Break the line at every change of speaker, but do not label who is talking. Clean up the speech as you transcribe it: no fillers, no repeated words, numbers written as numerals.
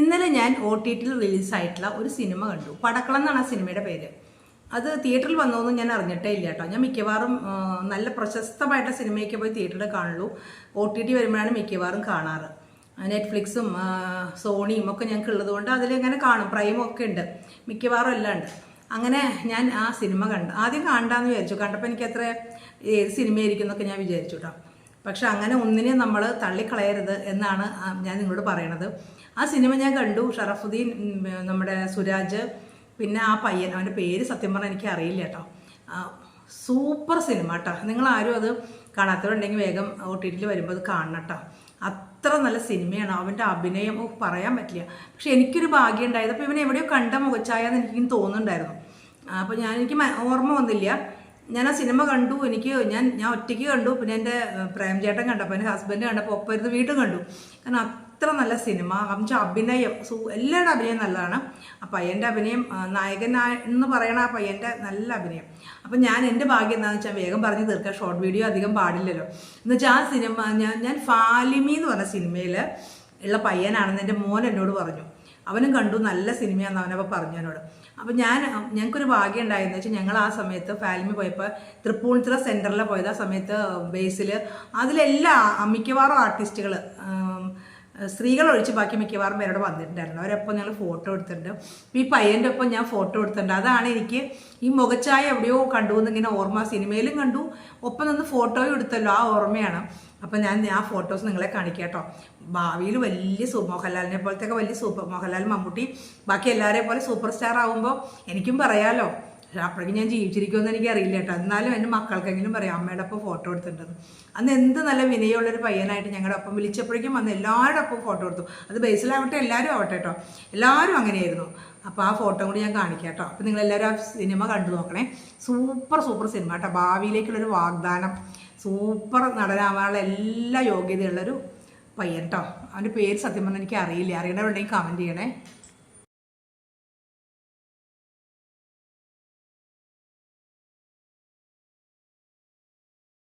ഇന്നലെ ഞാൻ OTTയിൽ റിലീസായിട്ടുള്ള ഒരു സിനിമ കണ്ടു. പടക്കളം എന്നാണ് ആ സിനിമയുടെ പേര്. അത് തിയേറ്ററിൽ വന്നോന്നും ഞാൻ അറിഞ്ഞിട്ടേ ഇല്ല കേട്ടോ. ഞാൻ മിക്കവാറും നല്ല പ്രശസ്തമായിട്ടുള്ള സിനിമയൊക്കെ പോയി തിയേറ്ററിൽ കാണുള്ളൂ. OTT വരുമ്പോഴാണ് മിക്കവാറും കാണാറ്. നെറ്റ്ഫ്ലിക്സും സോണിയും ഒക്കെ ഞങ്ങൾക്ക് ഉള്ളതുകൊണ്ട് അതിലിങ്ങനെ കാണും. പ്രൈമും ഒക്കെ ഉണ്ട്, മിക്കവാറും എല്ലാം ഉണ്ട്. അങ്ങനെ ഞാൻ ആ സിനിമ കണ്ടു. ആദ്യം കാണാമെന്ന് വിചാരിച്ചു. കണ്ടപ്പോൾ എനിക്ക് അത്ര ഏത് സിനിമയായിരിക്കും എന്നൊക്കെ ഞാൻ വിചാരിച്ചു കേട്ടോ. പക്ഷെ അങ്ങനെ ഒന്നിനെയും നമ്മൾ തള്ളിക്കളയരുത് എന്നാണ് ഞാൻ നിങ്ങളോട് പറയണത്. ആ സിനിമ ഞാൻ കണ്ടു. ഷറഫുദ്ദീൻ, നമ്മുടെ സുരാജ്, പിന്നെ ആ പയ്യൻ, അവൻ്റെ പേര് സത്യം പറഞ്ഞാൽ എനിക്ക് അറിയില്ല കേട്ടോ. സൂപ്പർ സിനിമ കേട്ടോ. നിങ്ങളാരും അത് കാണാത്തവരുണ്ടെങ്കിൽ വേഗം OTTയിൽ വരുമ്പോൾ അത് കാണണം കേട്ടോ. അത്ര നല്ല സിനിമയാണ്. അവൻ്റെ അഭിനയം പറയാൻ പറ്റില്ല. പക്ഷെ എനിക്കൊരു ഭാഗ്യം ഉണ്ടായത്, അപ്പോൾ ഇവനെ എവിടെയോ കണ്ട മുഖച്ചായെന്ന് എനിക്കും തോന്നുന്നുണ്ടായിരുന്നു. അപ്പോൾ എനിക്ക് ഓർമ്മ വന്നില്ല. ഞാൻ ആ സിനിമ കണ്ടു. ഞാൻ ഒറ്റയ്ക്ക് കണ്ടു. പിന്നെ എൻ്റെ പ്രേംചേട്ടൻ കണ്ടപ്പോൾ, എൻ്റെ ഹസ്ബൻഡ് കണ്ടപ്പോൾ ഒപ്പം ഇരുന്ന് വീണ്ടും കണ്ടു. കാരണം അത്ര നല്ല സിനിമ. അവൻ്റെ അഭിനയം, എല്ലാവരുടെ അഭിനയം നല്ലതാണ്. ആ പയ്യൻ്റെ അഭിനയം, നായകൻ എന്ന് പറയണ ആ പയ്യൻ്റെ നല്ല അഭിനയം. അപ്പം എൻ്റെ ഭാഗ്യം എന്താണെന്ന് വെച്ചാൽ വേഗം പറഞ്ഞ് തീർക്കാം, ഷോർട്ട് വീഡിയോ അധികം പാടില്ലല്ലോ. എന്നുവെച്ചാൽ ആ സിനിമ ഞാൻ ഫാലിമി എന്ന് പറഞ്ഞ സിനിമയിൽ ഉള്ള പയ്യനാണെന്ന് എൻ്റെ മോൻ എന്നോട് പറഞ്ഞു. അവനും കണ്ടു, നല്ല സിനിമയാണെന്ന് അവനപ്പോൾ പറഞ്ഞു എന്നോട്. അപ്പം ഞങ്ങൾക്കൊരു ഭാഗ്യം ഉണ്ടായെന്ന് വെച്ചാൽ, ഞങ്ങൾ ആ സമയത്ത് ഫാലിമി പോയപ്പോൾ തൃപ്പൂണിത്തുറ സെൻറ്ററിൽ പോയത്. ആ സമയത്ത് ബേസിൽ അതിലെല്ലാം മിക്കവാറും ആർട്ടിസ്റ്റുകൾ, സ്ത്രീകൾ ഒഴിച്ച് ബാക്കി മിക്കവാറും പേരോട് വന്നിട്ടുണ്ടായിരുന്നു. അവരൊപ്പം ഞങ്ങൾ ഫോട്ടോ എടുത്തിട്ടുണ്ട്. ഈ പയ്യൻ്റെ ഒപ്പം ഞാൻ ഫോട്ടോ എടുത്തിട്ടുണ്ട്. അതാണ് എനിക്ക് ഈ മുഖച്ചായ എവിടെയോ കണ്ടു എന്നിങ്ങനെ ഓർമ്മ. സിനിമയിലും കണ്ടു, ഒപ്പം നിന്ന് ഫോട്ടോയും എടുത്തല്ലോ, ആ ഓർമ്മയാണ്. അപ്പം ഞാൻ ആ ഫോട്ടോസ് നിങ്ങളെ കാണിക്കാം കേട്ടോ. ഭാവിയിൽ വലിയ മോഹൻലാലിനെ പോലത്തെയൊക്കെ വലിയ മോഹൻലാൽ, മമ്മൂട്ടി, ബാക്കി എല്ലാവരെയും പോലെ സൂപ്പർ സ്റ്റാർ ആകുമ്പോൾ എനിക്കും പറയാമല്ലോ. അപ്പോഴേക്കും ഞാൻ ജീവിച്ചിരിക്കുമെന്ന് എനിക്ക് അറിയില്ല കേട്ടോ. എന്നാലും എൻ്റെ മക്കൾക്കെങ്കിലും പറയാം അമ്മയുടെ ഒപ്പം ഫോട്ടോ എടുത്തിട്ടുണ്ടെന്ന്. അന്ന് എന്ത് നല്ല വിനയമുള്ളൊരു പയ്യനായിട്ട് ഞങ്ങളുടെ ഒപ്പം വിളിച്ചപ്പോഴേക്കും വന്ന് എല്ലാവരുടെ ഒപ്പം ഫോട്ടോ എടുത്തു. അത് ബേസിലാവട്ടെ എല്ലാവരും ആവട്ടെ കേട്ടോ, എല്ലാവരും അങ്ങനെയായിരുന്നു. അപ്പോൾ ആ ഫോട്ടോ കൂടി ഞാൻ കാണിക്കാം കേട്ടോ. അപ്പോൾ നിങ്ങളെല്ലാവരും ആ സിനിമ കണ്ടു നോക്കണേ. സൂപ്പർ സിനിമ കേട്ടോ. ഭാവിയിലേക്കുള്ളൊരു വാഗ്ദാനം. സൂപ്പർ നടനാവാനുള്ള എല്ലാ യോഗ്യതയുള്ളൊരു പയ്യൻ കേട്ടോ. അവൻ്റെ പേര് സത്യം പറഞ്ഞാൽ എനിക്ക് അറിയില്ല. അറിയണവരുണ്ടെങ്കിൽ കമൻറ്റ് ചെയ്യണേ.